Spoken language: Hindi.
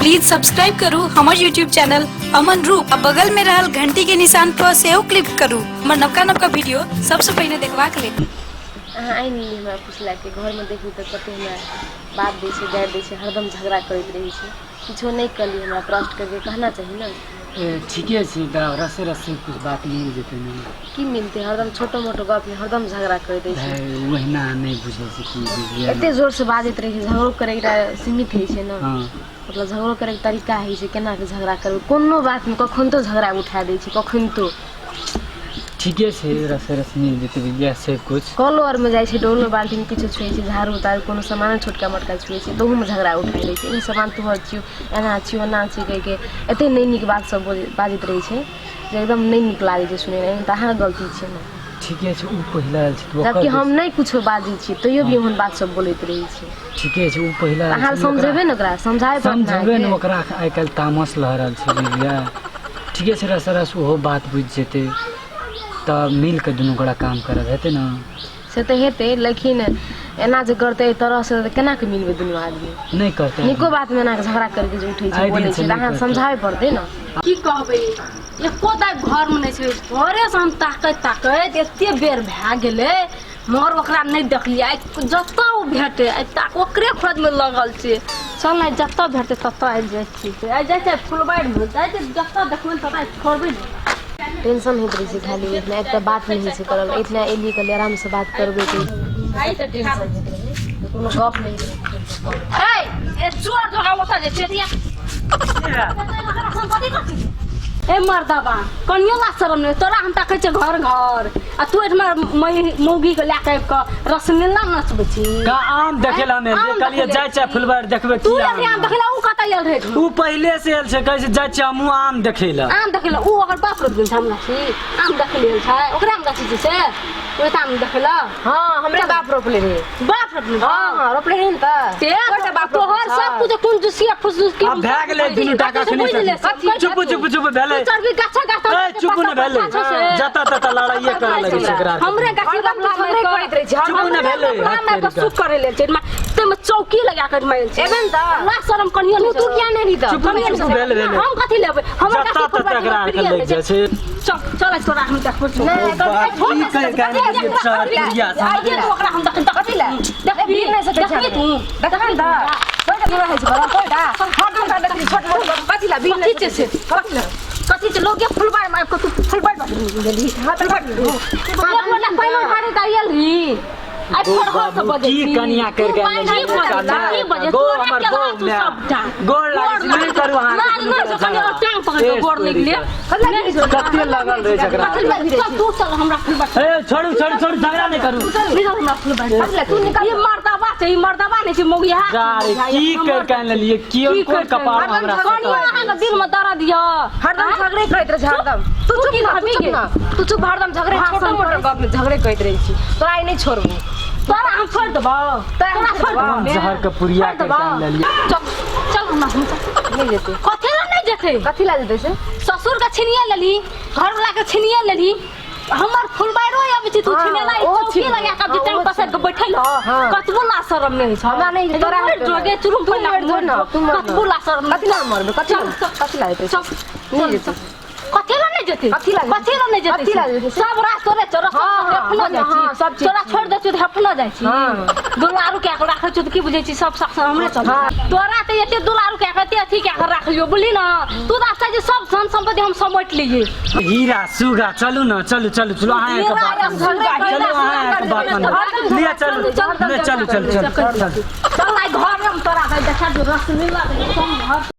प्लीज सब्सक्राइब करू हमारे यूट्यूब चैनल अमनरूप। बगल में रहल घंटी के निशान पर सेहो क्लिक करू हमार नवका नवका वीडियो सबसे पहले देखवा के लिए। आइन हमरा पुछला के घर में देखू तो कते हमरा बात दै छै गारि दै छै हरदम झगड़ा करैत रहै छै किछो नहीं कली हमरा प्रश्न करके कहना चाहिए ना। ठीके छै रसे रसे कुछ बात मिल जेतै नहीं की मिलते हरदम छोटो मोटो गप में हरदम झगड़ा करैत रहै छै। ओहिना नहीं बुझै छै की एते जोर से बाजैत रहै छै झगड़ो करे के सीमित है छै ना। हां मतलब झगड़ो करे के तरीका है छै केना के झगड़ा करबै कोनो बात में कखन तो झगड़ा उठा दै छै कखन तो। ठीके छै रसे रसे मिल जेतै बिया से कुछ कल और में जाय छै डोलो बाल्टी में किछो छुए छै झाड़ू उतार कोनो सामान छोटका मोटका छुए छै तोहू में झगड़ा उठा दै छै ई सामान तोहर छियो एना छियो ना छी कह के एते नहीं नीक बात सब बाजैत रहै छै जे एकदम नहीं नीक लागे छै सुनै में त अहाँ गलती छै ना। ठीके छै उ पहिला छै जबकि हम नहीं कुछो बाजी छी तइयो भी ओहन बात सब बोलैत रहै छै। ठीके छै उ पहिला अहाँ समझेबे न ओकरा समझेबे न ओकरा आइ काल तामस लहरल छै बिया। ठीके छै रसे रस ओहो बात बुझ जेतै तब मिल के दुनू गोड़ा काम करब हेतै ना। से तो हेतै लेकिन एना जे करते तरह से केना के मिलबे दुनू आदमी नहीं करते निको बात में एना के झगड़ा करके जे उठै छै बोलै छै अहाँ समझावे पड़तै ना। की कहबै एको दाय घर में नहीं छै घरे से हम ताकत एते बेर भए गेलै मोर ओकरा नहीं देखलियै जत्ता ओ भेटे ओकरे खोज में लगल छै चल नहीं जत्ता भेटे तत्ता आबि जाइ छी आइ जाइ छै फुलबाड़ी में जाइ छै जत्ता देखबै तत्ता छोड़बै टेंशन होइत रही है खाली इतना एक बात नहीं है करल इतना एली के आराम से बात करबे के कोनो गप नहीं ए चोर धोखा ओता जे चेतिया ए मर्दाबा कनियो ला शरम नहीं तोरा हम ताकै छै घर घर आ तू एठमा मौगी के लाके रसमिला नचबै छी का आम देखेला में कहलिए जाय छै फुलबाड़ी देखबे तू की आम देखेला उ कतै आयल रहे उ पहले से आयल छै कहै छै जाय छै हमहु आम देखेला आम देखेला उ ओकर बाप रोप गेल हमरा छी आम देखेले छै ओकरा आम गाछी छै ओ त आम देखेला हां हमरे बाप रोपले रे बाप रोपले हां रोपले हन त तोरे बाप तोहर सब कुछ कुन जुसिया फुसुस की अब भाग ले दुनु टाका सुनि चुप चुप चुप भेले चरबी गाछा गाछा ए चुप न भेले जता तता लड़ाइए करे लगे सकरा हमरे गाछी बाप हमरे करैत रहे छै चुप न भेले हमरा के सुख करे ले छै ते में चौकी लगा के मारल छै एबन त ना शरम कनियो तू किया नहीं री त चुप भेले भेले हम कथि लेबै हमर जता तता एकरा लग जाय छै चल चल तोरा हम देखब नहीं कर चारिया आइए तो ओकरा हम देख कथि ले देख भी नहीं सकै छै तू देखन त कोइटा दूर रहै छै बड़ा कोइटा हटम का देखि छोट मोट कथि ला भी नहीं छै कथि छै लोग के फुलबाड़ में को तू फुलबाड़ बात गेली हाथ बात बोला पहिलो हारे दाइयल ही आई फड़हर से बजे की कनिया कर के गो हमर गोड़ लाग नहीं करू हां ना कनिया टांग पकड़ के गोड़ लग ले कते लगल रहे झगड़ा तू चल हमरा फुलबाड़ ए छोड़ू छोड़ू छोड़ू झगड़ा नहीं करू निकल हमरा फुलबाड़ तू निकल ये मर्दाबा नहीं छै मौगिया की कर के ले लिए की कोन कपाड़ हमरा कनिया के दिल में दर्द दिया हरदम झगड़े करैत रहे हरदम तू चुप ना तू चुप हरदम झगड़े छोटा मोटा गप में झगड़े करैत रही छी तोरा ई नहीं छोड़बू तोरा हम छोड़ देबो तोरा छोड़ देबो जहर के पुरिया के ले लिए चल चल हम नहीं जेते कथि ला नहीं जेते कथि ला जेते से ससुर के छिनिया लेली घर वाला के छिनिया लेली हमर फुलबाड़ो आबै छी तू छिनेला चौकी लगा के जितन पसर के बैठल कतबो ला शरम नहीं छै हमरा नहीं तोरा जोगे चुरुम पर कतबो ला शरम कथि ला मरबे कथि ला जेते नहीं जेते कथि ला नहीं जेते कथि ला नहीं जेते सब रात तोरे चोरा हफना जाइ छी सब तोरा छोड़ दे छी हफना जाइ छी दुलारू के राखै छी त की बुझै छी सब साथ हमरे सब तोरा त एते दुलारू के एते अथी के राख लियो बुझली ना तू रास्ता जे सब धन संपत्ति हम समेट लिए हीरा सुगा चलू ना चलू चलू चलो आए के बात चलो आए के बात ले चलू चलू चलू चल आई घर में तोरा देखा जो रस मिला